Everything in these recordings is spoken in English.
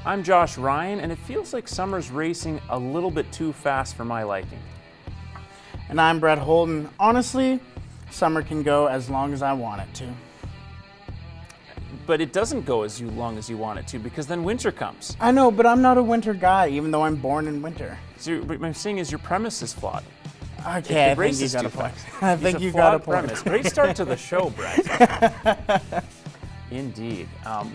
I'm Josh Ryan, and it feels like summer's racing a little bit too fast for my liking. And I'm Brett Holden. Honestly, summer can go as long as I want it to. But it doesn't go as long as you want it to, because then winter comes. I know, but I'm not a winter guy, even though I'm born in winter. So what I'm saying is your premise is flawed. Okay, I think you got a point. I think you got a point. Great start to the show, Brett. Indeed.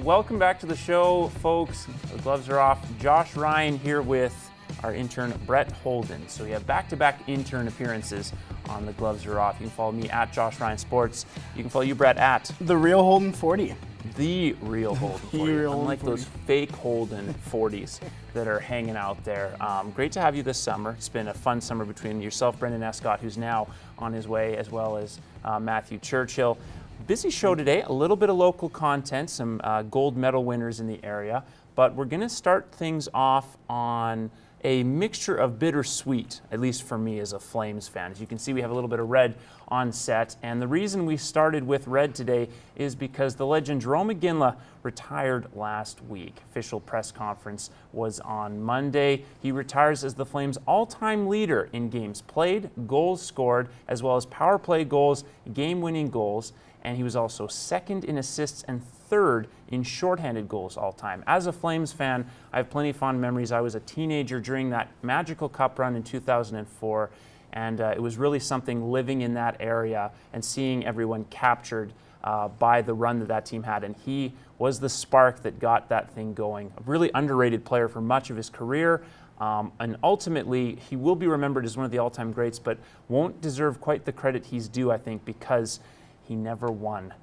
Welcome back to the show, folks. The gloves are off. Josh Ryan here with our intern, Brett Holden. So we have back-to-back intern appearances on The Gloves Are Off. You can follow me at Josh Ryan Sports. You can follow you, Brett, at The Real Holden 40. The real Holden 40, unlike those fake Holden 40s that are hanging out there. Great to have you this summer. It's been a fun summer between yourself, Brendan Escott, who's now on his way, as well as Matthew Churchill. Busy show today, a little bit of local content, some gold medal winners in the area, but we're going to start things off on a mixture of bittersweet, at least for me as a Flames fan. As you can see, we have a little bit of red on set, and the reason we started with red today is because the legend Jarome Iginla retired last week. Official press conference was on Monday. He retires as the Flames' all-time leader in games played, goals scored, as well as power play goals, game-winning goals, and he was also second in assists and third in shorthanded goals all time. As a Flames fan, I have plenty of fond memories. I was a teenager during that magical cup run in 2004, and it was really something living in that area and seeing everyone captured by the run that team had, and he was the spark that got that thing going. A really underrated player for much of his career, and ultimately he will be remembered as one of the all-time greats, but won't deserve quite the credit he's due, I think, because he never won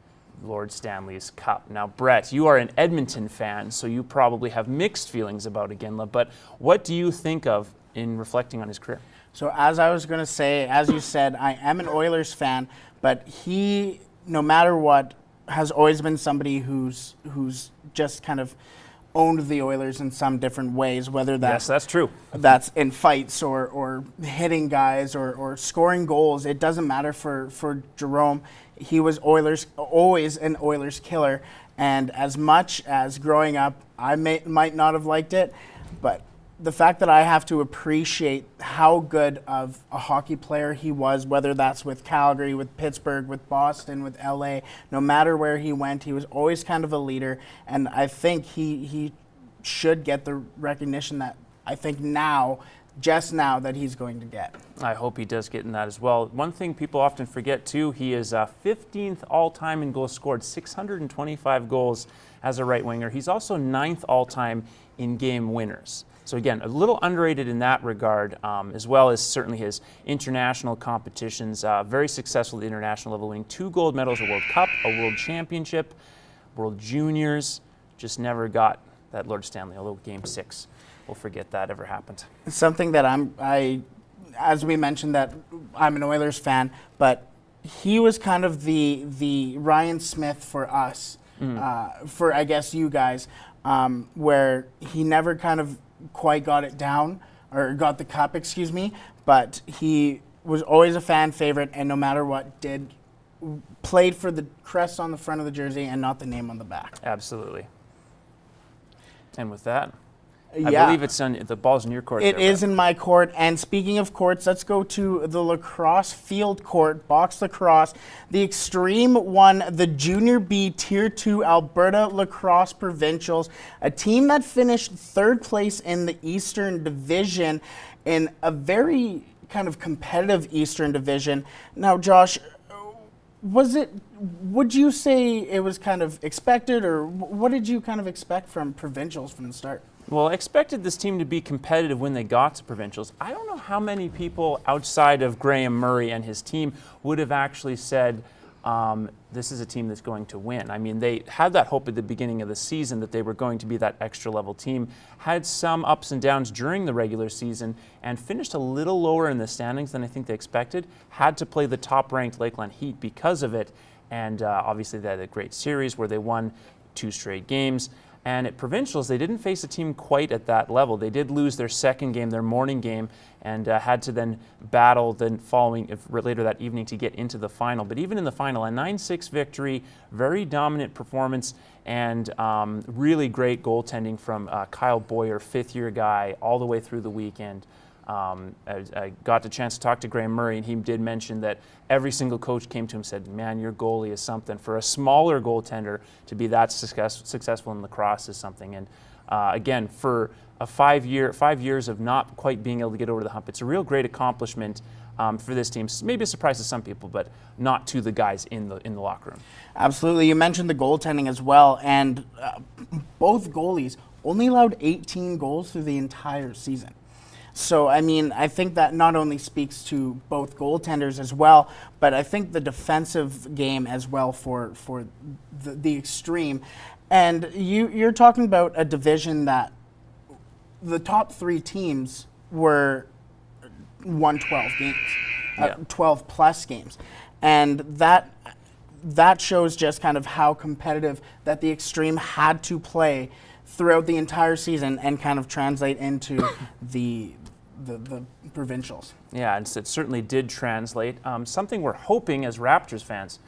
Lord Stanley's Cup. Now, Brett, you are an Edmonton fan, so you probably have mixed feelings about Iginla, but what do you think of in reflecting on his career? So as I was going to say, as you said, I am an Oilers fan, but he, no matter what, has always been somebody who's just kind of owned the Oilers in some different ways, whether that's, yes, that's true. That's in fights or hitting guys or scoring goals. It doesn't matter for Jarome. He was always an Oilers killer, and as much as growing up I might not have liked it, but the fact that I have to appreciate how good of a hockey player he was, whether that's with Calgary, with Pittsburgh, with Boston, with LA, no matter where he went, he was always kind of a leader, and I think he should get the recognition that I think just now that he's going to get. I hope he does get in that as well. One thing people often forget too, he is 15th all-time in goals scored, 625 goals as a right winger. He's also 9th all-time in game winners. So again, a little underrated in that regard, as well as certainly his international competitions. Very successful at the international level, winning 2 gold medals, a World Cup, a World Championship, World Juniors. Just never got that Lord Stanley, although Game 6. We'll forget that ever happened. Something that as we mentioned, that I'm an Oilers fan, but he was kind of the Ryan Smith for us, for I guess you guys, where he never kind of quite got it down, or got the cup, excuse me, but he was always a fan favorite, and no matter what, played for the crest on the front of the jersey and not the name on the back. Absolutely. And with that, I believe it's the ball's in your court. It is in my court. And speaking of courts, let's go to the lacrosse field court, box lacrosse. The Xtreme won the Junior B Tier 2 Alberta Lacrosse Provincials, a team that finished 3rd place in the Eastern Division in a very kind of competitive Eastern Division. Now, Josh, would you say it was kind of expected, or what did you kind of expect from provincials from the start? Well, I expected this team to be competitive when they got to provincials. I don't know how many people outside of Graham Murray and his team would have actually said, this is a team that's going to win. I mean, they had that hope at the beginning of the season that they were going to be that extra level team, had some ups and downs during the regular season, and finished a little lower in the standings than I think they expected, had to play the top-ranked Lakeland Heat because of it, and obviously they had a great series where they won 2 straight games. And at provincials, they didn't face a team quite at that level. They did lose their second game, their morning game, and had to then battle the following later that evening to get into the final. But even in the final, a 9-6 victory, very dominant performance, and really great goaltending from Kyle Boyer, fifth-year guy, all the way through the weekend. I got the chance to talk to Graham Murray, and he did mention that every single coach came to him and said, man, your goalie is something. For a smaller goaltender to be that successful in lacrosse is something. And again, for a 5 years of not quite being able to get over the hump, it's a real great accomplishment for this team. Maybe a surprise to some people, but not to the guys in the locker room. Absolutely. You mentioned the goaltending as well, and both goalies only allowed 18 goals through the entire season. So, I mean, I think that not only speaks to both goaltenders as well, but I think the defensive game as well for the Xtreme. And you're talking about a division that the top 3 teams won 12 games, 12 plus games. And that shows just kind of how competitive that the Xtreme had to play throughout the entire season and kind of translate into the provincials. Yeah, and it certainly did translate. Something we're hoping as Raptors fans,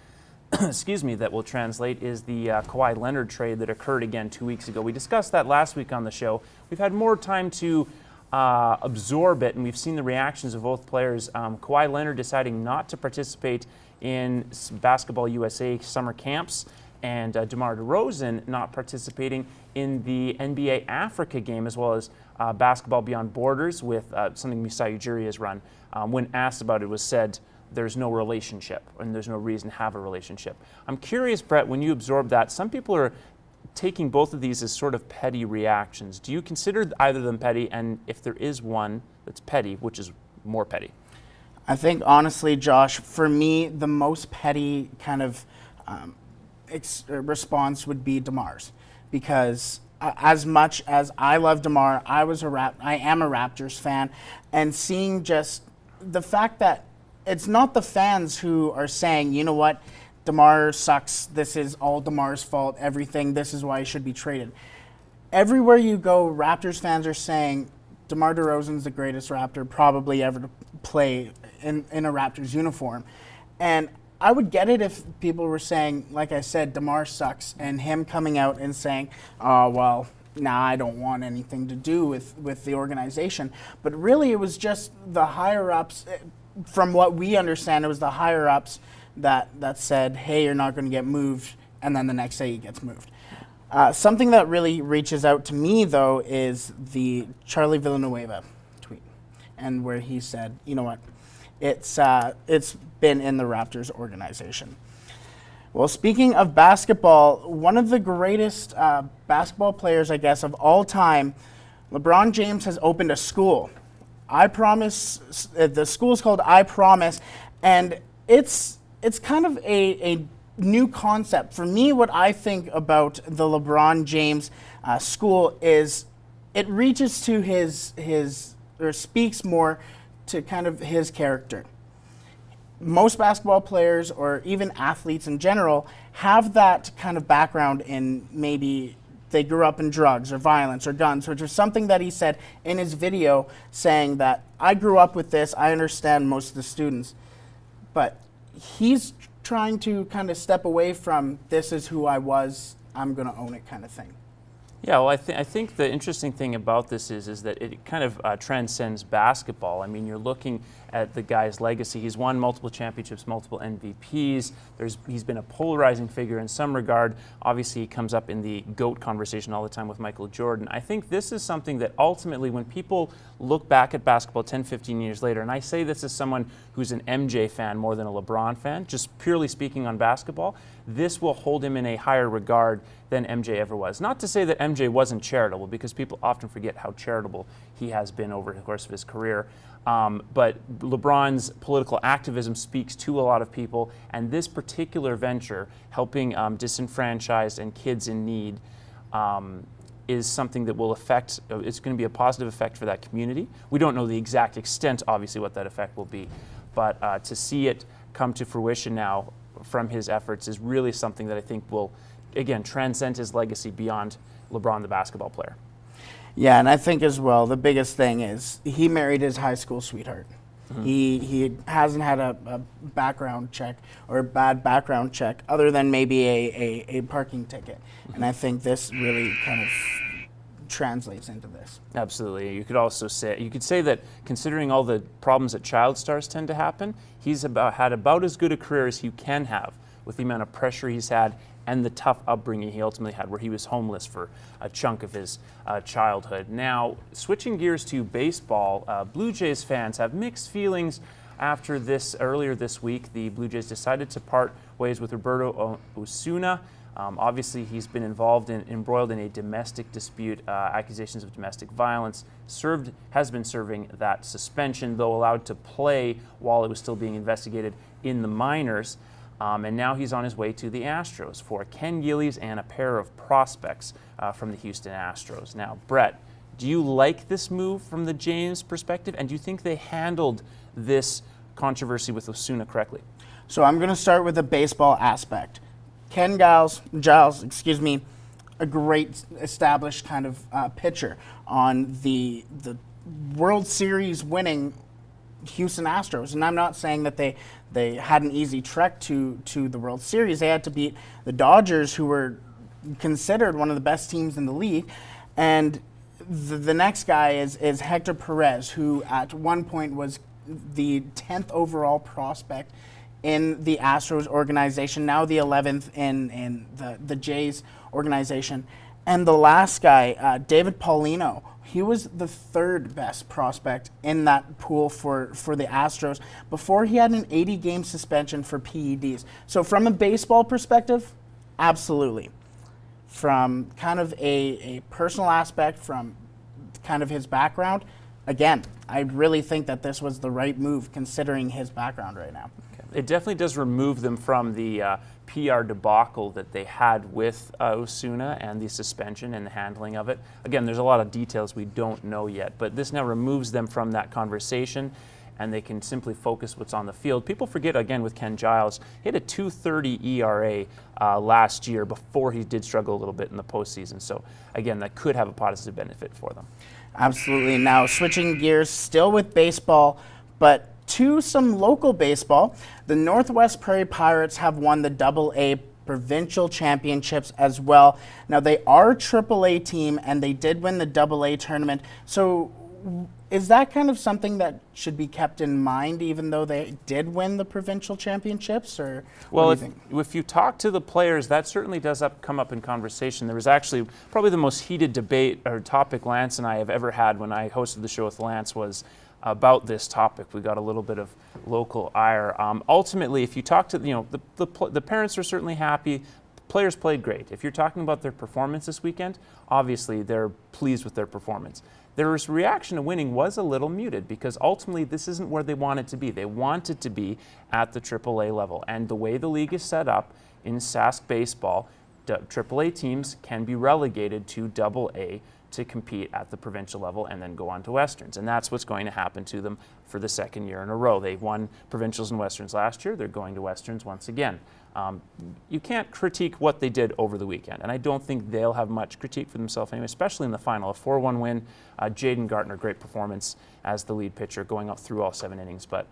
excuse me, that will translate is the Kawhi Leonard trade that occurred again 2 weeks ago. We discussed that last week on the show. We've had more time to absorb it, and we've seen the reactions of both players. Kawhi Leonard deciding not to participate in Basketball USA summer camps, and DeMar DeRozan not participating in the NBA Africa game, as well as Basketball Beyond Borders with something Misai Ujiri has run. When asked about it, was said there's no relationship and there's no reason to have a relationship. I'm curious, Brett, when you absorb that, some people are taking both of these as sort of petty reactions. Do you consider either of them petty? And if there is one that's petty, which is more petty? I think, honestly, Josh, for me, the most petty kind of response would be DeMar's, because as much as I love DeMar, I am a Raptors fan, and seeing just the fact that it's not the fans who are saying, you know what, DeMar sucks, this is all DeMar's fault, everything, this is why he should be traded. Everywhere you go, Raptors fans are saying DeMar DeRozan's the greatest Raptor probably ever to play in a Raptors uniform. And I would get it if people were saying, like I said, DeMar sucks, and him coming out and saying, oh, well, nah, I don't want anything to do with the organization. But really, it was just the higher-ups. From what we understand, it was the higher-ups that said, hey, you're not going to get moved, and then the next day he gets moved. Something that really reaches out to me, though, is the Charlie Villanueva tweet, and where he said, you know what, it's been in the Raptors organization. Well, speaking of basketball, one of the greatest basketball players, I guess, of all time, LeBron James has opened a school. I Promise, the school's called I Promise, and it's kind of a new concept. For me, what I think about the LeBron James school is it reaches to or speaks more to kind of his character. Most basketball players, or even athletes in general, have that kind of background in maybe they grew up in drugs or violence or guns, which is something that he said in his video, saying that I grew up with this, I understand most of the students. But he's trying to kind of step away from this is who I was, I'm going to own it kind of thing. Yeah, well, I think the interesting thing about this is that it kind of transcends basketball. I mean, you're looking at the guy's legacy. He's won multiple championships, multiple MVPs. He's been a polarizing figure in some regard. Obviously, he comes up in the GOAT conversation all the time with Michael Jordan. I think this is something that ultimately, when people look back at basketball 10, 15 years later, and I say this as someone who's an MJ fan more than a LeBron fan, just purely speaking on basketball, this will hold him in a higher regard than MJ ever was. Not to say that MJ wasn't charitable, because people often forget how charitable he has been over the course of his career. But LeBron's political activism speaks to a lot of people, and this particular venture, helping disenfranchised and kids in need, is something that will affect, it's going to be a positive effect for that community. We don't know the exact extent, obviously, what that effect will be, but to see it come to fruition now from his efforts is really something that I think will, again, transcend his legacy beyond LeBron the basketball player. Yeah, and I think as well, the biggest thing is he married his high school sweetheart. Mm-hmm. He hasn't had a background check or a bad background check other than maybe a parking ticket. Mm-hmm. And I think this really kind of translates into this. Absolutely. You could say that considering all the problems that child stars tend to happen, he's had about as good a career as you can have with the amount of pressure he's had and the tough upbringing he ultimately had, where he was homeless for a chunk of his childhood. Now, switching gears to baseball, Blue Jays fans have mixed feelings after earlier this week. The Blue Jays decided to part ways with Roberto Osuna. Obviously, he's been embroiled in a domestic dispute, accusations of domestic violence, has been serving that suspension, though allowed to play while it was still being investigated in the minors. And now he's on his way to the Astros for Ken Gillies and a pair of prospects from the Houston Astros. Now, Brett, do you like this move from the Jays' perspective, and do you think they handled this controversy with Osuna correctly? So I'm going to start with the baseball aspect. Ken Giles, a great established kind of pitcher on the World Series winning Houston Astros. And I'm not saying that they had an easy trek to the World Series. They had to beat the Dodgers, who were considered one of the best teams in the league. And the next guy is Hector Perez, who at one point was the 10th overall prospect in the Astros organization, now the 11th in the Jays organization. And the last guy, David Paulino, he was the third best prospect in that pool for the Astros before he had an 80-game suspension for PEDs. So from a baseball perspective, absolutely. From kind of a personal aspect, from kind of his background, again, I really think that this was the right move considering his background right now. It definitely does remove them from the PR debacle that they had with Osuna and the suspension and the handling of it. Again, there's a lot of details we don't know yet, but this now removes them from that conversation, and they can simply focus what's on the field. People forget, again, with Ken Giles, he had a 2.30 ERA last year before he did struggle a little bit in the postseason. So, again, that could have a positive benefit for them. Absolutely. Now, switching gears, still with baseball, but to some local baseball, the Northwest Prairie Pirates have won the AA provincial championships as well. Now, they are a AAA team, and they did win the AA tournament. So is that kind of something that should be kept in mind, even though they did win the provincial championships? Or well, if you talk to the players, that certainly does come up in conversation. There was actually probably the most heated debate or topic Lance and I have ever had when I hosted the show with Lance was about this topic. We got a little bit of local ire. Ultimately, if you talk to the parents are certainly happy. Players played great. If you're talking about their performance this weekend, obviously they're pleased with their performance. Their reaction to winning was a little muted because ultimately this isn't where they want it to be. They want it to be at the AAA level. And the way the league is set up in Sask baseball, AAA teams can be relegated to AA to compete at the provincial level and then go on to Westerns. And that's what's going to happen to them for the second year in a row. They won provincials and Westerns last year. They're going to Westerns once again. You can't critique what they did over the weekend, and I don't think they'll have much critique for themselves anyway, especially in the final. A 4-1 win, Jaden Gartner, great performance as the lead pitcher, going up through all 7 innings. But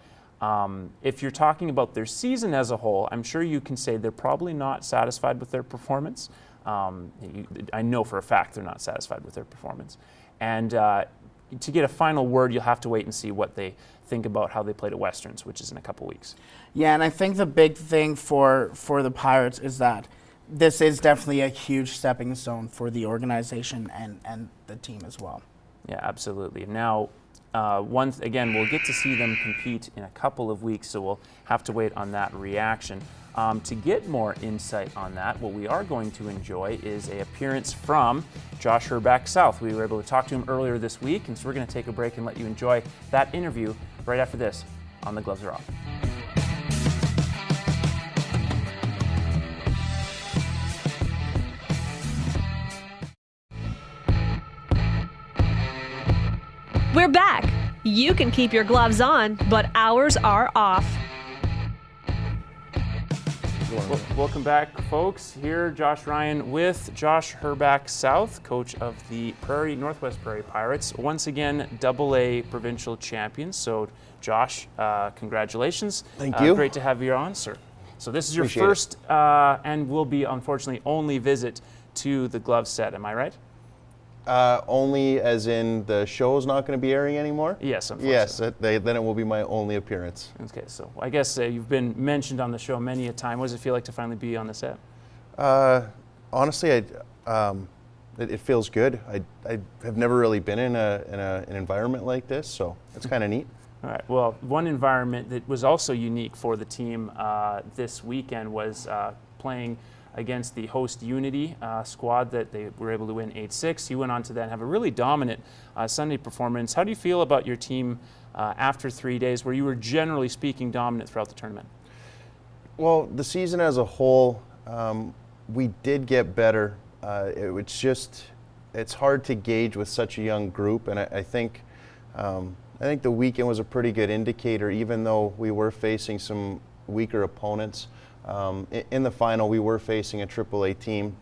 if you're talking about their season as a whole, I'm sure you can say they're probably not satisfied with their performance. I know for a fact they're not satisfied with their performance. And to get a final word, you'll have to wait and see what they think about how they played at Westerns, which is in a couple weeks. Yeah, and I think the big thing for the Pirates is that this is definitely a huge stepping stone for the organization and the team as well. Yeah, absolutely. Now, once again, we'll get to see them compete in a couple of weeks, so we'll have to wait on that reaction. To get more insight on that, what we are going to enjoy is an appearance from Josh Herback South. We were able to talk to him earlier this week, and so we're going to take a break and let you enjoy that interview right after this on The Gloves Are Off. We're back. You can keep your gloves on, but ours are off. Welcome back, folks. Here, Josh Ryan with Josh Herback South, coach of the Northwest Prairie Pirates. Once again, AA provincial champions. So, Josh, congratulations. Thank you. Great to have you on, sir. So this is your Appreciate first and will be, unfortunately, only visit to the glove set. Am I right? Only as in the show's not going to be airing anymore? Yes, unfortunately. Yes, then it will be my only appearance. Okay, so I guess you've been mentioned on the show many a time. What does it feel like to finally be on the set? Honestly, it feels good. I have never really been in an environment like this, so it's kind of neat. All right. Well, one environment that was also unique for the team this weekend was playing against the host Unity squad that they were able to win 8-6. You went on to then have a really dominant Sunday performance. How do you feel about your team after 3 days where you were generally speaking dominant throughout the tournament? Well, the season as a whole, we did get better. It's hard to gauge with such a young group, and I think the weekend was a pretty good indicator, even though we were facing some weaker opponents. In the final, we were facing a AAA team,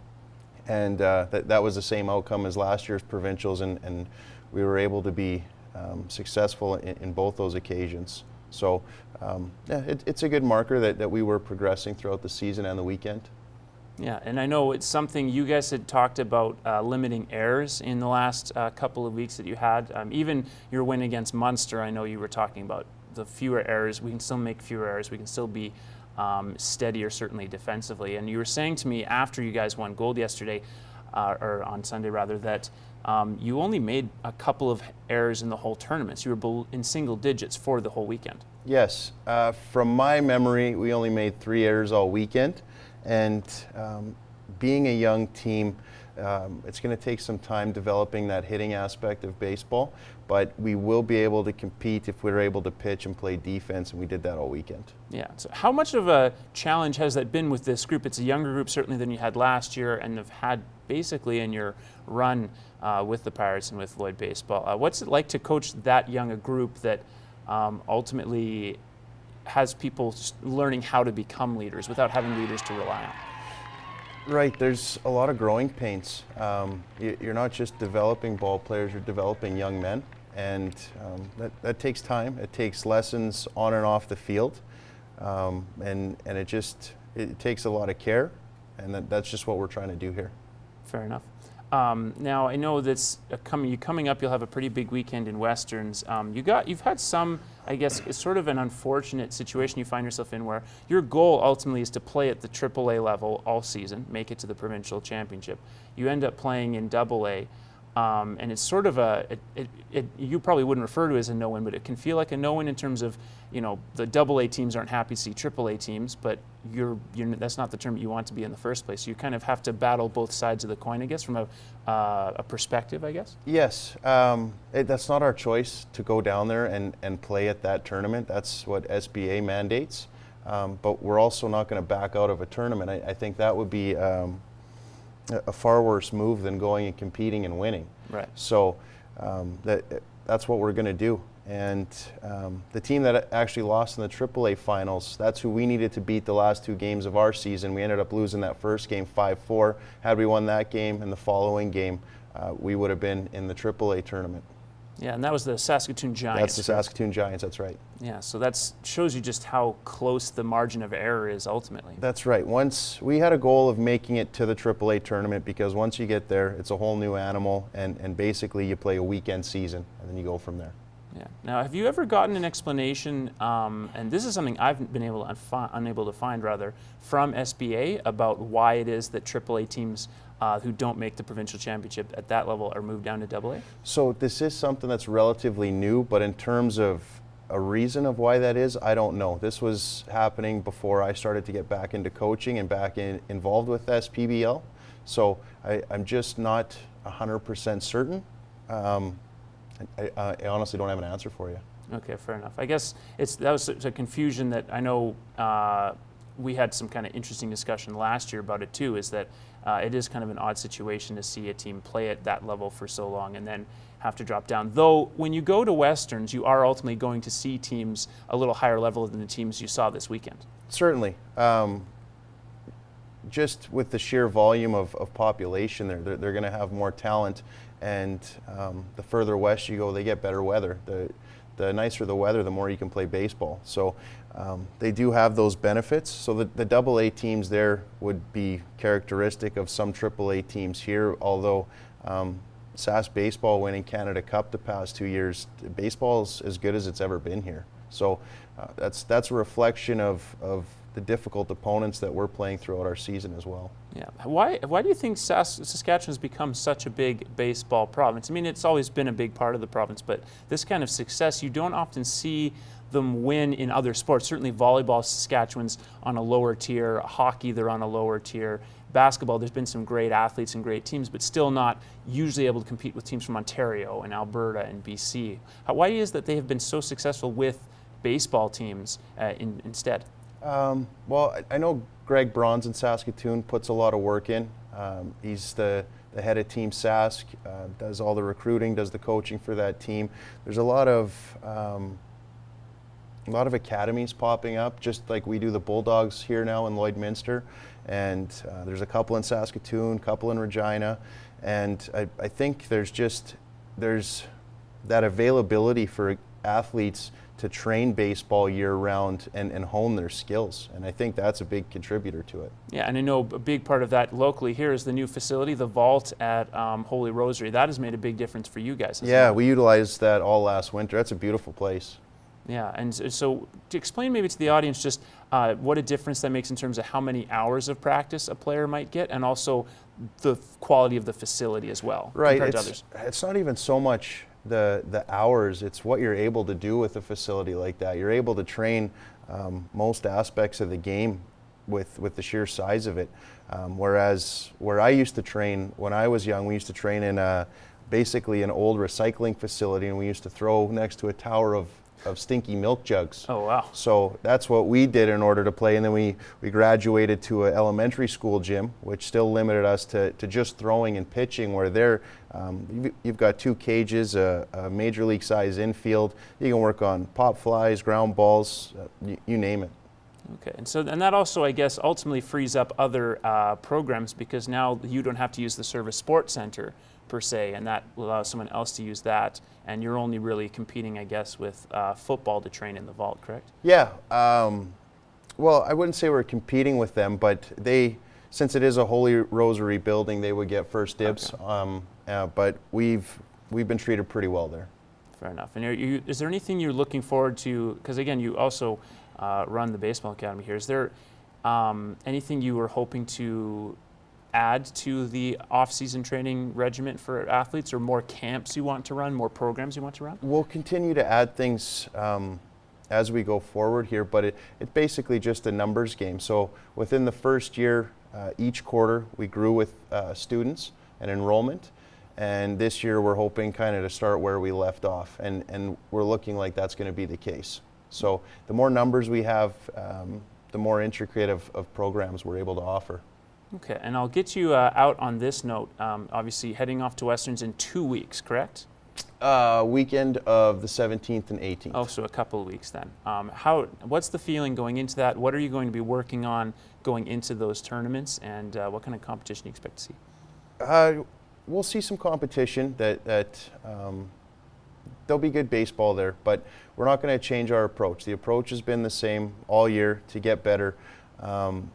and that was the same outcome as last year's provincials, and we were able to be successful in both those occasions. So, it's a good marker that we were progressing throughout the season and the weekend. Yeah, and I know it's something you guys had talked about limiting errors in the last couple of weeks that you had. Even your win against Munster, I know you were talking about the fewer errors. We can still make fewer errors. We can still be steadier, certainly defensively. And you were saying to me after you guys won gold yesterday, or on Sunday rather, that you only made a couple of errors in the whole tournament. So you were in single digits for the whole weekend. Yes. From my memory, we only made 3 errors all weekend. And being a young team, it's going to take some time developing that hitting aspect of baseball, but we will be able to compete if we're able to pitch and play defense, and we did that all weekend. Yeah. So how much of a challenge has that been with this group? It's a younger group certainly than you had last year, and have had basically in your run with the Pirates and with Lloyd Baseball. What's it like to coach that young a group that ultimately has people learning how to become leaders without having leaders to rely on? Right, there's a lot of growing pains. You're not just developing ball players, you're developing young men, and that takes time. It takes lessons on and off the field, and it takes a lot of care, and that's just what we're trying to do here. Fair enough. Now I know that's coming up. You'll have a pretty big weekend in Westerns. You've had some, I guess, it's sort of an unfortunate situation you find yourself in, where your goal ultimately is to play at the AAA level all season, make it to the provincial championship. You end up playing in AA, and it's sort of you probably wouldn't refer to it as a no-win, but it can feel like a no-win in terms of, the AA teams aren't happy to see AAA teams, but that's not the term you want to be in the first place. You kind of have to battle both sides of the coin, I guess, from a perspective, I guess. Yes, that's not our choice to go down there and play at that tournament. That's what SBA mandates, but we're also not going to back out of a tournament. I think that would be a far worse move than going and competing and winning. Right. So that's what we're going to do. And the team that actually lost in the AAA finals, that's who we needed to beat the last 2 games of our season. We ended up losing that first game 5-4. Had we won that game and the following game, we would have been in the AAA tournament. Yeah, and that was the Saskatoon Giants. That's the Saskatoon Giants, that's right. Yeah, so that shows you just how close the margin of error is ultimately. That's right. Once we had a goal of making it to the AAA tournament, because once you get there, it's a whole new animal, and basically you play a weekend season, and then you go from there. Yeah. Now, have you ever gotten an explanation, and this is something I've been unable to find from SBA about why it is that AAA teams who don't make the provincial championship at that level are moved down to AA? So this is something that's relatively new, but in terms of a reason of why that is, I don't know. This was happening before I started to get back into coaching and involved with SPBL. So I'm just not 100% certain. I honestly don't have an answer for you. Okay, fair enough. I guess that was a confusion that I know we had some kind of interesting discussion last year about it too, is that it is kind of an odd situation to see a team play at that level for so long and then have to drop down. Though when you go to Westerns, you are ultimately going to see teams a little higher level than the teams you saw this weekend. Certainly. just with the sheer volume of population there, they're going to have more talent, and the further west you go, they get better weather. The nicer the weather, the more you can play baseball. So they do have those benefits. So the AA teams there would be characteristic of some AAA teams here, although SAS baseball winning Canada Cup the past 2 years, baseball is as good as it's ever been here. So that's a reflection of the difficult opponents that we're playing throughout our season as well. Yeah. Why do you think Saskatchewan has become such a big baseball province? I mean, it's always been a big part of the province, but this kind of success, you don't often see them win in other sports. Certainly volleyball, Saskatchewan's on a lower tier. Hockey, they're on a lower tier. Basketball, there's been some great athletes and great teams, but still not usually able to compete with teams from Ontario and Alberta and BC. Why is it that they have been so successful with baseball teams instead? Well, I know Greg Bronze in Saskatoon puts a lot of work in. He's the head of Team Sask, does all the recruiting, does the coaching for that team. There's a lot of academies popping up, just like we do the Bulldogs here now in Lloydminster. And there's a couple in Saskatoon, couple in Regina. And I think there's that availability for athletes to train baseball year-round and hone their skills. And I think that's a big contributor to it. Yeah, and I know a big part of that locally here is the new facility, the vault at Holy Rosary. That has made a big difference for you guys. Yeah, we utilized that all last winter. That's a beautiful place. Yeah, and so to explain maybe to the audience just what a difference that makes in terms of how many hours of practice a player might get, and also the quality of the facility as well, right, compared to others. It's not even so much the hours, it's what you're able to do with a facility like that. You're able to train most aspects of the game with the sheer size of it. Whereas where I used to train when I was young, we used to train in basically an old recycling facility, and we used to throw next to a tower of stinky milk jugs. Oh, wow. So that's what we did in order to play, and then we graduated to an elementary school gym, which still limited us to just throwing and pitching, where there you've got 2 cages, a major league size infield. You can work on pop flies, ground balls, you name it. Okay, and that also, I guess, ultimately frees up other programs, because now you don't have to use the Service Sports Center per se, and that allows someone else to use that, and you're only really competing, I guess, with football to train in the vault, correct? Yeah, well, I wouldn't say we're competing with them, but since it is a Holy Rosary building, they would get first dibs. Okay. But we've been treated pretty well there. Fair enough. And is there anything you're looking forward to? Because again, you also run the baseball academy here. Is there anything you were hoping to add to the off-season training regimen for athletes, or more camps you want to run, more programs you want to run? We'll continue to add things as we go forward here, but it's basically just a numbers game. So within the first year, each quarter, we grew with students and enrollment. And this year, we're hoping kind of to start where we left off, and we're looking like that's going to be the case. So the more numbers we have, the more intricate of programs we're able to offer. Okay, and I'll get you out on this note. Obviously, heading off to Westerns in 2 weeks, correct? Weekend of the 17th and 18th. Oh, so a couple of weeks then. What's the feeling going into that? What are you going to be working on going into those tournaments, and what kind of competition do you expect to see? We'll see some competition. There'll be good baseball there, but we're not going to change our approach. The approach has been the same all year to get better, and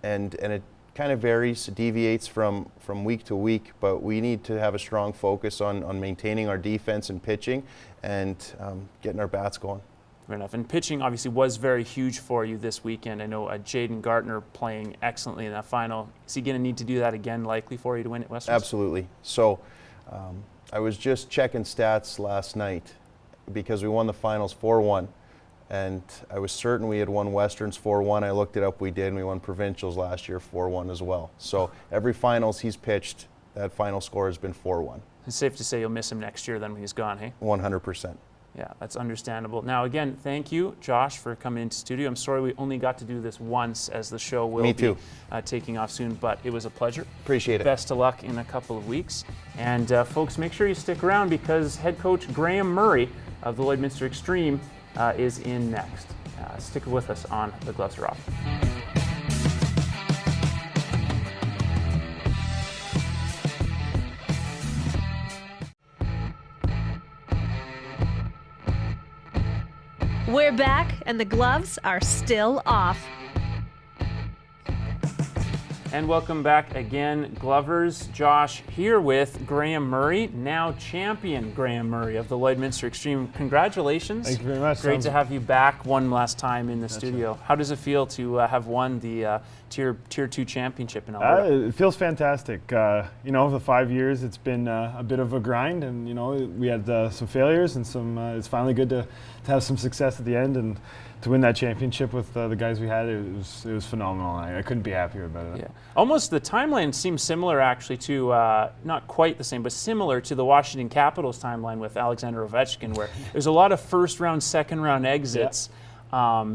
it kind of varies, deviates from week to week, but we need to have a strong focus on maintaining our defense and pitching, and getting our bats going. Fair enough. And pitching obviously was very huge for you this weekend. I know Jaden Gartner playing excellently in that final. Is he going to need to do that again, likely for you to win at Westerns? Absolutely. So I was just checking stats last night, because we won the finals 4-1. And I was certain we had won Westerns 4-1. I looked it up, we did, and we won provincials last year 4-1 as well. So every finals he's pitched, that final score has been 4-1. It's safe to say you'll miss him next year then when he's gone, hey? 100%. Yeah, that's understandable. Now again, thank you, Josh, for coming into studio. I'm sorry we only got to do this once, as the show will be taking off soon, but it was a pleasure. Appreciate it. Best of luck in a couple of weeks. And folks, make sure you stick around, because head coach Graham Murray of the Lloydminster Xtreme is in next. Stick with us on The Gloves Are Off. We're back, and the gloves are still off. And welcome back again, Glovers. Josh here with Graham Murray, now champion Graham Murray of the Lloydminster Xtreme. Congratulations. Thank you very much. Great to have you back one last time in the studio. Right. How does it feel to have won the Tier 2 championship in Alberta? It feels fantastic. Over the 5 years, it's been a bit of a grind, and we had some failures and some. It's finally good to have some success at the end and to win that championship with the guys we had. It was phenomenal. I couldn't be happier about it. Yeah, almost the timeline seems similar actually to not quite the same, but similar to the Washington Capitals timeline with Alexander Ovechkin, where there's a lot of first round, second round exits. Yeah.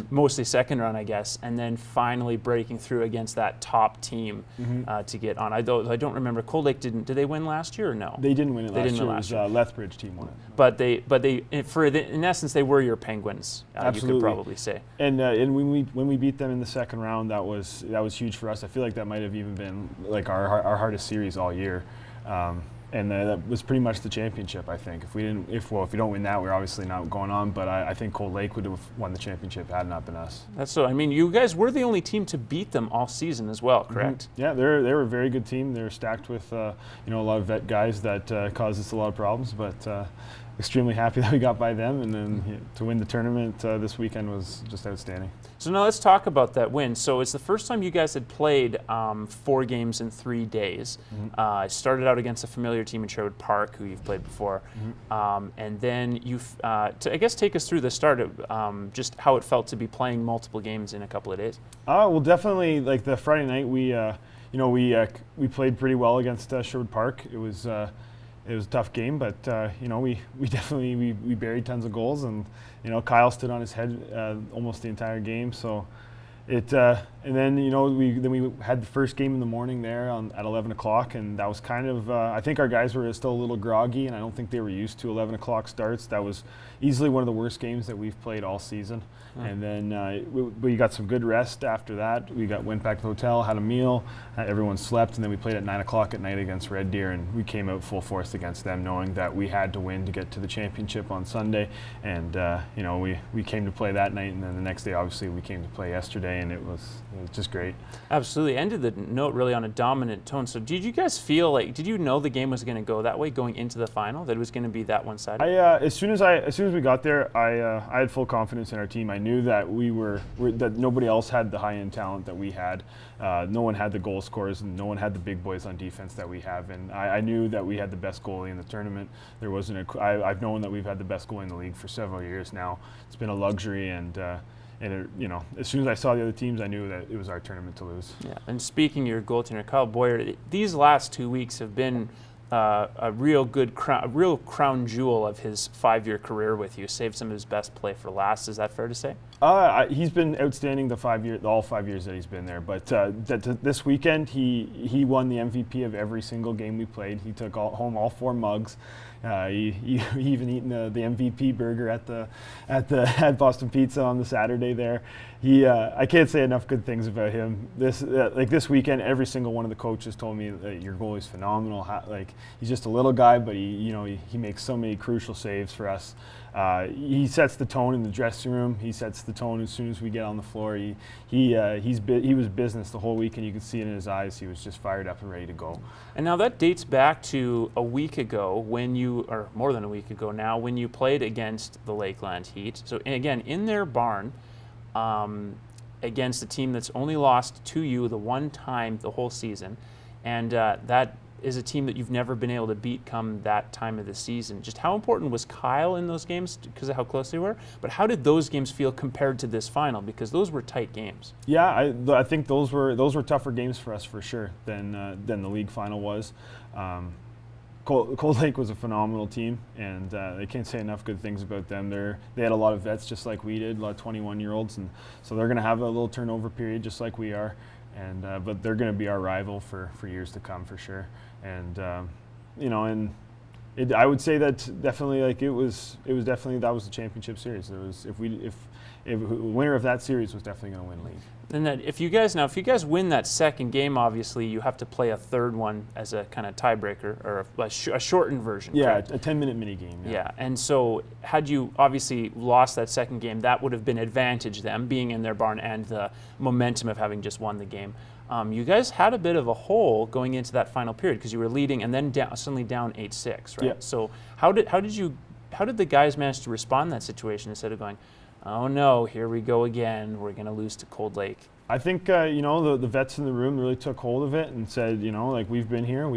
Mostly second round, I guess, and then finally breaking through against that top team to get on. I don't remember. Cold Lake didn't. Did they win last year or no? They didn't win it last year. It was Lethbridge team won it. But in essence, they were your Penguins. Absolutely. You could probably say. And when we beat them in the second round, that was huge for us. I feel like that might have even been like our hardest series all year. And that was pretty much the championship, I think. If we don't win that, we're obviously not going on. But I think Cold Lake would have won the championship had it not been us. That's so. I mean, you guys were the only team to beat them all season as well, correct? Yeah, they were a very good team. They were stacked with a lot of vet guys that caused us a lot of problems. But extremely happy that we got by them, and then to win the tournament this weekend was just outstanding. So now let's talk about that win. So it's the first time you guys had played 4 games in 3 days. Started out against a familiar team in Sherwood Park, who you've played before, and then you've, I guess, take us through the start of just how it felt to be playing multiple games in a couple of days. Well, definitely, like the Friday night, we played pretty well against Sherwood Park. It was a tough game, but we definitely buried tons of goals, and Kyle stood on his head almost the entire game. So it and then we had the first game in the morning there at 11 o'clock, and that was kind of I think our guys were still a little groggy, and I don't think they were used to 11 o'clock starts. That was easily one of the worst games that we've played all season. And then we got some good rest after that. We went back to the hotel, had a meal, everyone slept, and then we played at 9 o'clock at night against Red Deer, and we came out full force against them, knowing that we had to win to get to the championship on Sunday. And we came to play that night, and then the next day, obviously, we came to play yesterday, and it was just great. Absolutely. Ended the note really on a dominant tone. So did you guys feel like, did you know the game was going to go that way going into the final, that it was going to be that one-sided? As soon as we got there, I had full confidence in our team. I knew that that nobody else had the high-end talent that we had. No one had the goal scorers, and no one had the big boys on defense that we have. And I knew that we had the best goalie in the tournament. There wasn't I've known that we've had the best goalie in the league for several years now. It's been a luxury, and as soon as I saw the other teams, I knew that it was our tournament to lose. Yeah. And speaking of your goaltender, Kyle Boyer, these last 2 weeks have been a real crown jewel of his 5-year career with you. Saved some of his best play for last. Is that fair to say? He's been outstanding all 5 years that he's been there. But this weekend, he won the MVP of every single game we played. He took home all 4 mugs. He even eaten the MVP burger at Boston Pizza on the Saturday there. I can't say enough good things about him. This weekend, every single one of the coaches told me that your goalie's phenomenal. He's just a little guy, but he makes so many crucial saves for us. He sets the tone in the dressing room. He sets the tone as soon as we get on the floor. He was business the whole week, and you could see it in his eyes. He was just fired up and ready to go. And now that dates back to a week ago or more than a week ago now, when you played against the Lakeland Heat. So again, in their barn, against a team that's only lost to you the one time the whole season, and that is a team that you've never been able to beat come that time of the season. Just how important was Kyle in those games because of how close they were? But how did those games feel compared to this final? Because those were tight games. Yeah, I think those were tougher games for us for sure than the league final was. Cold Lake was a phenomenal team, and I can't say enough good things about them. They had a lot of vets just like we did, a lot of 21-year-olds, and so they're going to have a little turnover period just like we are. And but they're going to be our rival for years to come for sure. And I would say that definitely it was definitely that was the championship series. There was if the winner of that series was definitely going to win league. And that if you guys win that second game, obviously you have to play a third one as a kind of tiebreaker or a shortened version. Yeah, correct? a 10-minute mini game. Yeah, and so had you obviously lost that second game, that would have been advantage them being in their barn and the momentum of having just won the game. You guys had a bit of a hole going into that final period because you were leading and then suddenly down 8-6, right? Yeah. So how did the guys manage to respond in that situation instead of going, oh no, here we go again, we're going to lose to Cold Lake? I think the vets in the room really took hold of it and said, like, we've been here.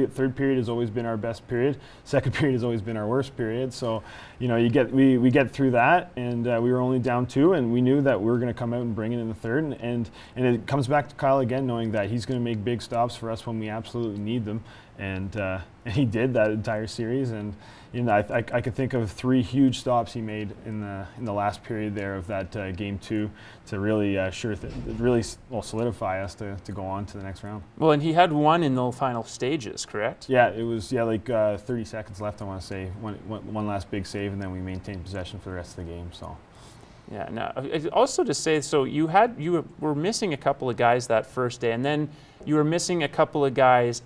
Third period has always been our best period. Second period has always been our worst period. So, we get through that, and we were only down 2, and we knew that we were going to come out and bring it in the third. And it comes back to Kyle again, knowing that he's going to make big stops for us when we absolutely need them, and he did that entire series. And I could think of 3 huge stops he made in the last period there of that game 2 to really solidify us to go on to the next round. Well, and he had one in the final stages, correct? Yeah, it was 30 seconds left, I want to say, one last big save, and then we maintained possession for the rest of the game. So. Yeah. Now, also to say, so you were missing a couple of guys that first day, and then you were missing a couple of guys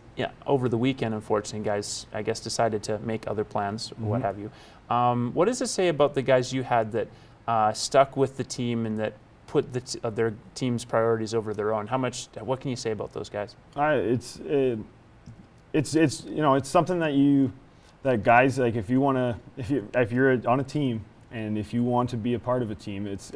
over the weekend. Unfortunately, guys, I guess, decided to make other plans, or what have you. What does it say about the guys you had that stuck with the team and that put their team's priorities over their own? What can you say about those guys? It's something that guys, like, if you're on a team. And if you want to be a part of a team, it's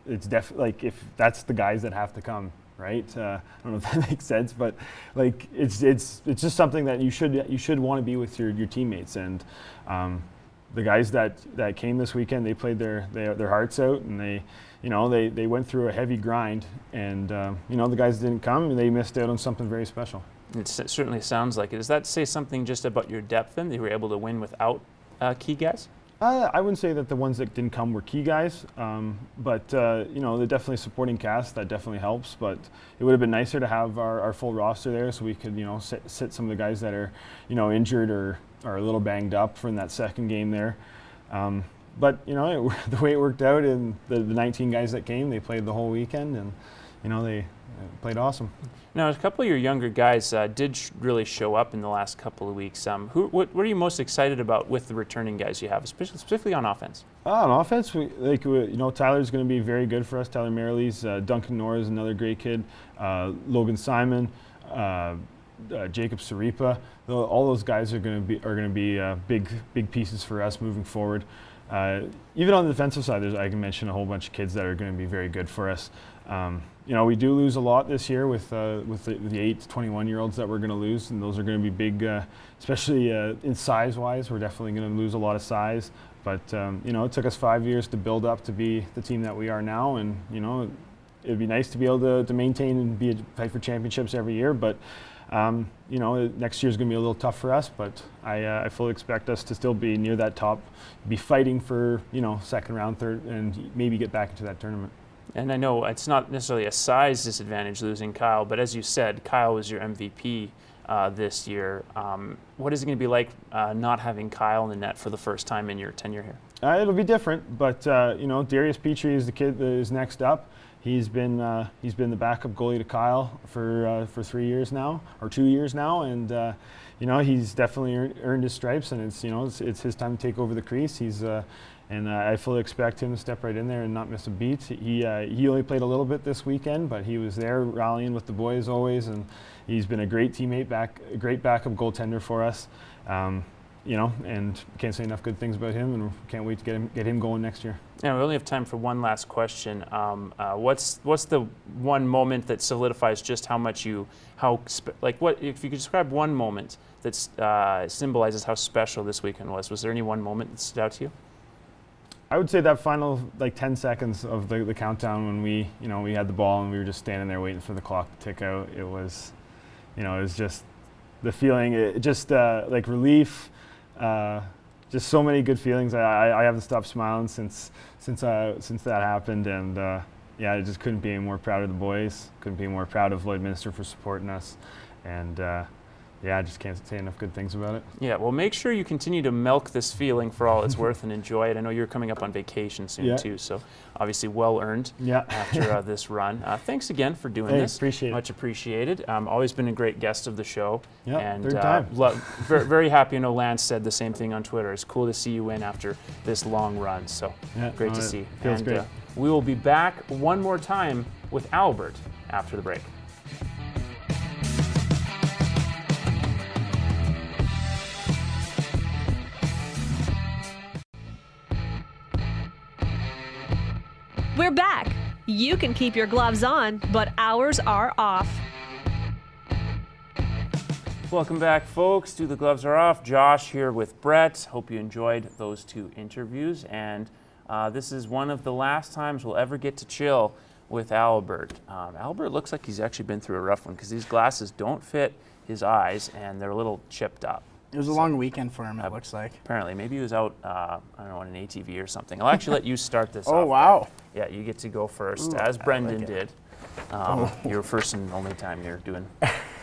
definitely, like, if that's the guys that have to come, right? I don't know if that makes sense, but like it's just something that you should want to be with your teammates. And the guys that came this weekend, they played their hearts out, and they went through a heavy grind. And the guys that didn't come, and they missed out on something very special. It certainly sounds like it. Does that say something just about your depth then, that you were able to win without key guys? I wouldn't say that the ones that didn't come were key guys, but they're definitely supporting cast. That definitely helps. But it would have been nicer to have our full roster there, so we could sit some of the guys that are injured or are a little banged up from that second game there. But the way it worked out, and the 19 guys that came, they played the whole weekend, and they played awesome. Now, a couple of your younger guys did really show up in the last couple of weeks. What are you most excited about with the returning guys you have, specifically on offense? On offense, Tyler's going to be very good for us. Tyler Merrill's, Duncan Nora is another great kid. Logan Simon, Jacob Saripa. All those guys are going to be big pieces for us moving forward. Even on the defensive side, I can mention a whole bunch of kids that are going to be very good for us. We do lose a lot this year with the 8 to 21-year-olds that we're going to lose, and those are going to be big, especially in size-wise. We're definitely going to lose a lot of size, but it took us 5 years to build up to be the team that we are now, and it'd be nice to be able to maintain and fight for championships every year. But next year is going to be a little tough for us, but I fully expect us to still be near that top, be fighting for second round, third, and maybe get back into that tournament. And I know it's not necessarily a size disadvantage losing Kyle, but as you said, Kyle was your MVP this year. What is it going to be like not having Kyle in the net for the first time in your tenure here? It'll be different, but Darius Petrie is the kid that is next up. He's been the backup goalie to Kyle for 3 years now, or 2 years now, and he's definitely earned his stripes, and it's his time to take over the crease. And I fully expect him to step right in there and not miss a beat. He only played a little bit this weekend, but he was there rallying with the boys always, and he's been a great teammate, a great backup goaltender for us. And can't say enough good things about him, and can't wait to get him going next year. Yeah, we only have time for one last question. What's the one moment that solidifies just how much if you could describe one moment that symbolizes how special this weekend was? Was there any one moment that stood out to you? I would say that final 10 seconds of the countdown when we had the ball and we were just standing there waiting for the clock to tick out. It was just the feeling, relief, just so many good feelings. I haven't stopped smiling since that happened, and I just couldn't be more proud of the boys. Couldn't be more proud of Lloydminster for supporting us, and yeah, I just can't say enough good things about it. Yeah, well, make sure you continue to milk this feeling for all it's worth and enjoy it. I know you're coming up on vacation soon too, so obviously well earned after this run. Thanks again for doing this. Appreciate it. Much appreciated. Always been a great guest of the show. Yeah, and third time. very, very happy. I know Lance said the same thing on Twitter. It's cool to see you win after this long run. So great to see. Feels great. We will be back one more time with Albert after the break. We're back. You can keep your gloves on, but ours are off. Welcome back, folks, to The Gloves Are Off. Josh here with Brett. Hope you enjoyed those 2 interviews. And this is one of the last times we'll ever get to chill with Albert. Albert looks like he's actually been through a rough one because these glasses don't fit his eyes and they're a little chipped up. It was a long weekend for him, it looks like. Apparently. Maybe he was out, I don't know, on an ATV or something. I'll actually let you start this off. Oh, wow. Yeah, you get to go first, as Brendan did. Your first and only time you're doing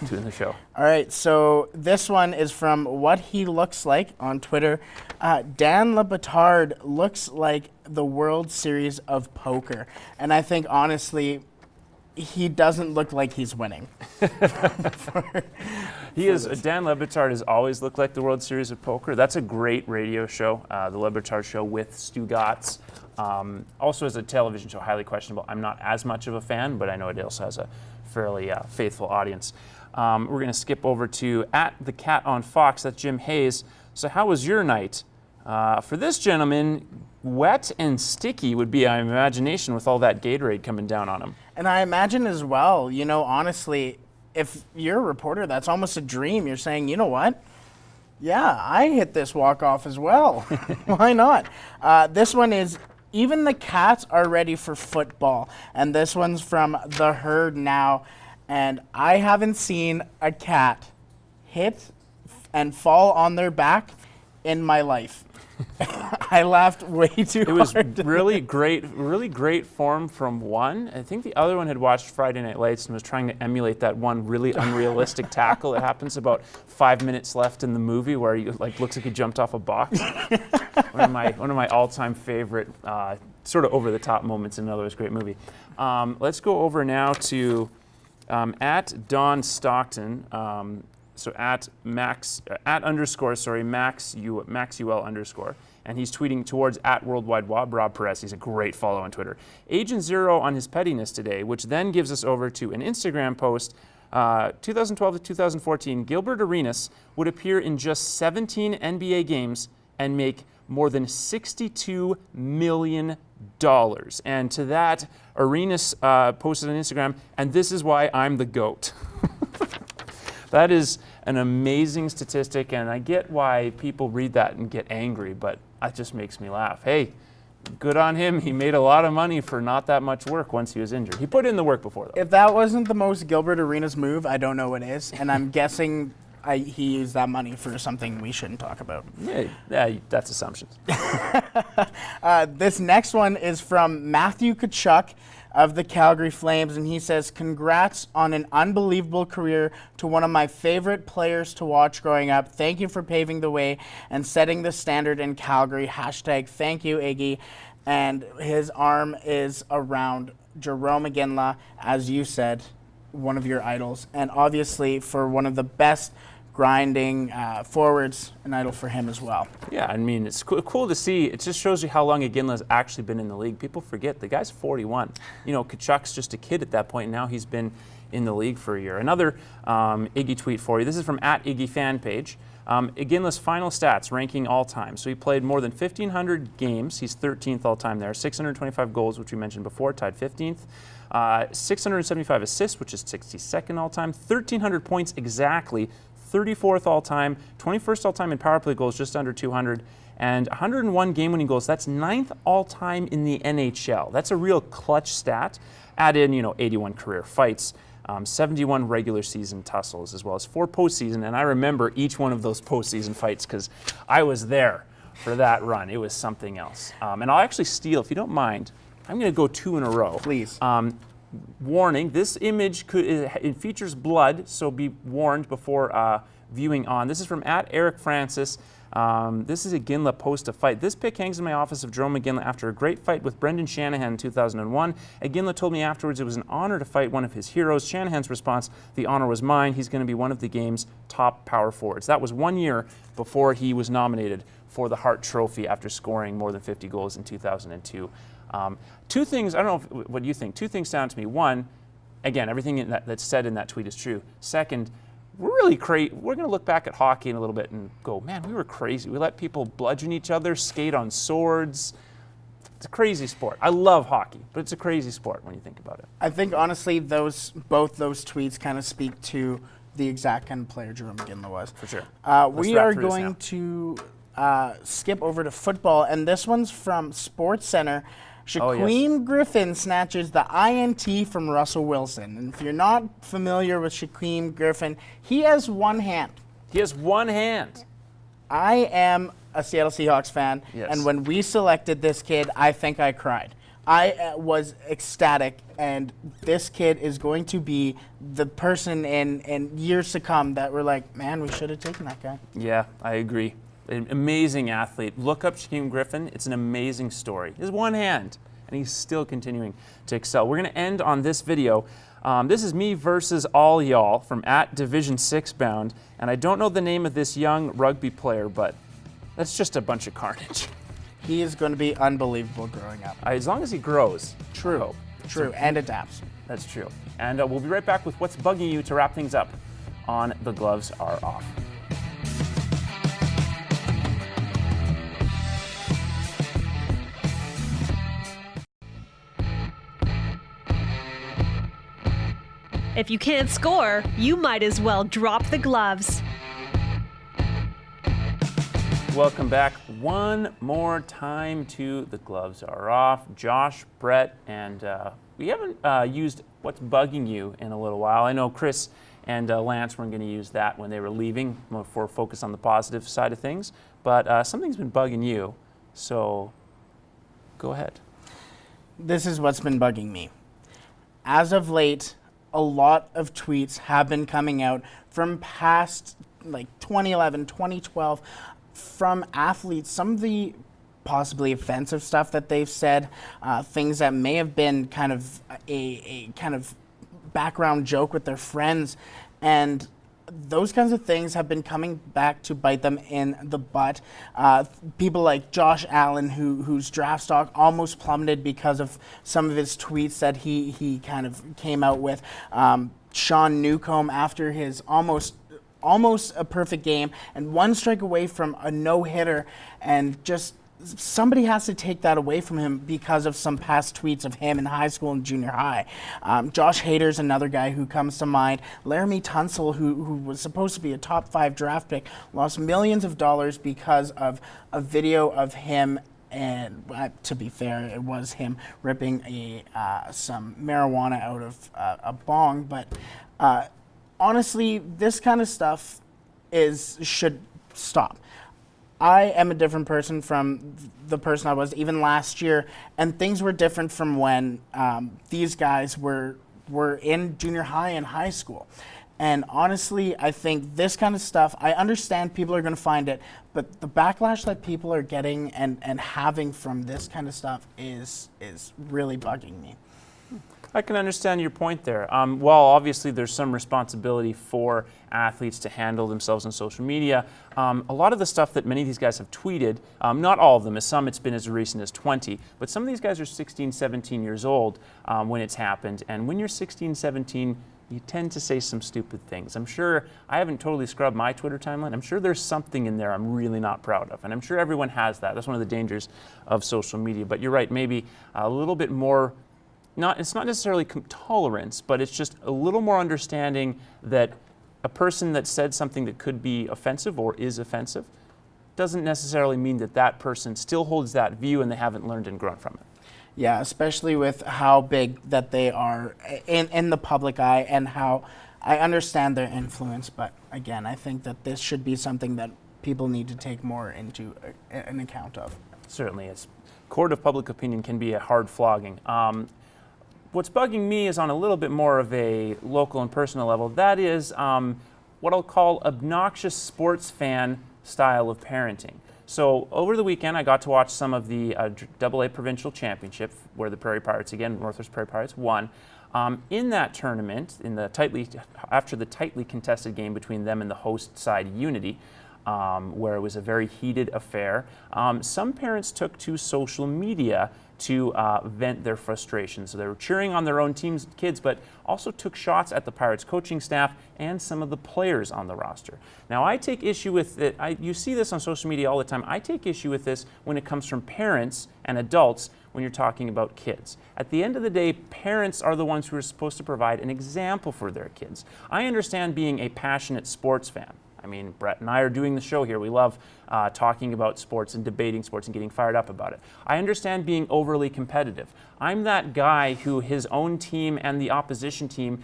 the show. All right, so this one is from What He Looks Like on Twitter. Dan Le Batard looks like the World Series of Poker. And I think, honestly, he doesn't look like he's winning. Dan Le Batard has always looked like the World Series of Poker. That's a great radio show, the Le Batard Show with Stu Gatz. Also as a television show, highly questionable. I'm not as much of a fan, but I know it also has a fairly faithful audience. We're going to skip over to @theCatOnFox. That's Jim Hayes. So how was your night? For this gentleman, wet and sticky would be our imagination with all that Gatorade coming down on him. And I imagine as well, honestly, if you're a reporter, that's almost a dream. You're saying, you know what? Yeah, I hit this walk-off as well. Why not? This one is, even the cats are ready for football. And this one's from The Herd Now. And I haven't seen a cat hit and fall on their back in my life. I laughed way too hard. It was really great form from one. I think the other one had watched Friday Night Lights and was trying to emulate that one really unrealistic tackle that happens about 5 minutes left in the movie where he looks like he jumped off a box. one of my all-time favorite sort of over-the-top moments in another great movie. Let's go over now to @Don Stockton. So Max UL_, and he's tweeting towards @Worldwide Rob Perez. He's a great follow on Twitter. Agent Zero on his pettiness today, which then gives us over to an Instagram post. 2012 to 2014, Gilbert Arenas would appear in just 17 NBA games and make more than $62 million. And to that, Arenas posted on Instagram, and this is why I'm the GOAT. That is an amazing statistic, and I get why people read that and get angry, but that just makes me laugh. Hey, good on him. He made a lot of money for not that much work once he was injured. He put in the work before, though. If that wasn't the most Gilbert Arenas move, I don't know what is, and I'm guessing he used that money for something we shouldn't talk about. Yeah, that's assumptions. This next one is from Matthew Tkachuk of the Calgary Flames, and he says, congrats on an unbelievable career to one of my favorite players to watch growing up. Thank you for paving the way and setting the standard in Calgary. #thank you, Iggy. And his arm is around Jarome Iginla, as you said, one of your idols, and obviously for one of the best grinding forwards, an idol for him as well. Yeah, I mean, it's cool to see. It just shows you how long Iginla's actually been in the league. People forget the guy's 41. Tkachuk's just a kid at that point, and now he's been in the league for a year. Another Iggy tweet for you. This is from @IggyFanPage. Iginla's final stats, ranking all time. So he played more than 1,500 games. He's 13th all time there. 625 goals, which we mentioned before, tied 15th. 675 assists, which is 62nd all time. 1,300 points exactly. 34th all time, 21st all time in power play goals, just under 200, and 101 game-winning goals. That's 9th all time in the NHL. That's a real clutch stat. Add in, 81 career fights, 71 regular season tussles, as well as 4 postseason. And I remember each one of those postseason fights because I was there for that run. It was something else. And I'll actually steal, if you don't mind. I'm going to go 2 in a row. Please. Warning, this image it features blood, so be warned before viewing on. This is from @EricFrancis. This is Iginla post a fight. This pic hangs in my office of Jarome Iginla after a great fight with Brendan Shanahan in 2001. Iginla told me afterwards it was an honor to fight one of his heroes. Shanahan's response, the honor was mine. He's going to be one of the game's top power forwards. That was 1 year before he was nominated for the Hart Trophy after scoring more than 50 goals in 2002. Two things, I don't know what you think, two things stand out to me. One, again, everything that's said in that tweet is true. Second, we're going to look back at hockey in a little bit and go, man, we were crazy. We let people bludgeon each other, skate on swords. It's a crazy sport. I love hockey, but it's a crazy sport when you think about it. I think honestly, both those tweets kind of speak to the exact kind of player Jarome Iginla was. For sure. We are going to skip over to football, and this one's from Sports Center. Shaquem Griffin snatches the INT from Russell Wilson. And if you're not familiar with Shaquem Griffin, he has one hand. He has one hand. I am a Seattle Seahawks fan, and when we selected this kid, I think I cried. I was ecstatic, and this kid is going to be the person in years to come that we're like, man, we should have taken that guy. Yeah, I agree. An amazing athlete. Look up Shaquem Griffin. It's an amazing story. He has one hand, and he's still continuing to excel. We're going to end on this video. This is me versus all y'all from @Division6 Bound, and I don't know the name of this young rugby player, but that's just a bunch of carnage. He is going to be unbelievable growing up. As long as he grows. True, and adapts. That's true. And we'll be right back with what's bugging you to wrap things up on The Gloves Are Off. If you can't score, you might as well drop the gloves. Welcome back one more time to The Gloves Are Off. Josh, Brett, and we haven't used what's bugging you in a little while. I know Chris and Lance weren't going to use that when they were leaving for focus on the positive side of things, but something's been bugging you, so go ahead. This is what's been bugging me. As of late, a lot of tweets have been coming out from past, like 2011, 2012, from athletes, some of the possibly offensive stuff that they've said, things that may have been kind of a kind of background joke with their friends, and those kinds of things have been coming back to bite them in the butt. People like Josh Allen, whose draft stock almost plummeted because of some of his tweets that he kind of came out with. Sean Newcomb, after his almost a perfect game and one strike away from a no-hitter, and just somebody has to take that away from him because of some past tweets of him in high school and junior high. Josh Hader's another guy who comes to mind. Laramie Tunsil, who was supposed to be a top 5 draft pick, lost millions of dollars because of a video of him, and to be fair, it was him ripping some marijuana out of a bong. But honestly, this kind of stuff should stop. I am a different person from the person I was even last year, and things were different from when these guys were in junior high and high school. And honestly, I think this kind of stuff, I understand people are going to find it, but the backlash that people are getting and having from this kind of stuff is really bugging me. I can understand your point there. While obviously there's some responsibility for athletes to handle themselves on social media, a lot of the stuff that many of these guys have tweeted, not all of them, as some it's been as recent as 20, but some of these guys are 16, 17 years old when it's happened. And when you're 16, 17, you tend to say some stupid things. I'm sure, I haven't totally scrubbed my Twitter timeline. I'm sure there's something in there I'm really not proud of. And I'm sure everyone has that. That's one of the dangers of social media. But you're right, maybe a little bit more, it's not necessarily tolerance, but it's just a little more understanding that a person that said something that could be offensive or is offensive doesn't necessarily mean that that person still holds that view and they haven't learned and grown from it. Yeah, especially with how big that they are in the public eye, and how I understand their influence. But again, I think that this should be something that people need to take more into an account of. Certainly is. Court of public opinion can be a hard flogging. What's bugging me is on a little bit more of a local and personal level. That is what I'll call obnoxious sports fan style of parenting. So over the weekend, I got to watch some of the AA provincial championship where the Prairie Pirates, again, Northwest Prairie Pirates, won. In that tournament, after the tightly contested game between them and the host side Unity, where it was a very heated affair, some parents took to social media to vent their frustration. So they were cheering on their own team's kids, but also took shots at the Pirates coaching staff and some of the players on the roster. Now, I take issue with it. You see this on social media all the time. I take issue with this when it comes from parents and adults when you're talking about kids. At the end of the day, parents are the ones who are supposed to provide an example for their kids. I understand being a passionate sports fan. I mean, Brett and I are doing the show here. We love talking about sports and debating sports and getting fired up about it. I understand being overly competitive. I'm that guy who his own team and the opposition team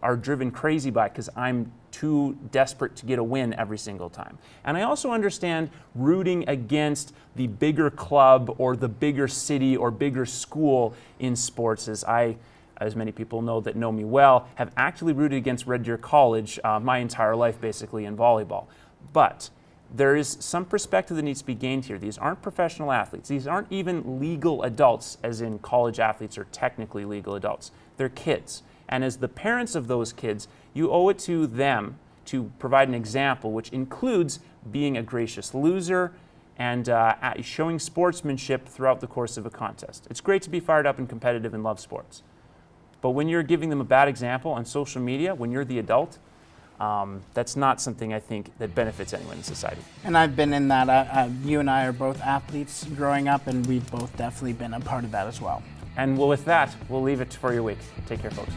are driven crazy by because I'm too desperate to get a win every single time. And I also understand rooting against the bigger club or the bigger city or bigger school in sports, as many people know that know me well, have actually rooted against Red Deer College my entire life, basically, in volleyball. But there is some perspective that needs to be gained here. These aren't professional athletes. These aren't even legal adults, as in college athletes are technically legal adults. They're kids. And as the parents of those kids, you owe it to them to provide an example, which includes being a gracious loser and showing sportsmanship throughout the course of a contest. It's great to be fired up and competitive and love sports. But when you're giving them a bad example on social media, when you're the adult, that's not something I think that benefits anyone in society. And I've been in that. You and I are both athletes growing up, and we've both definitely been a part of that as well. And with that, we'll leave it for your week. Take care, folks.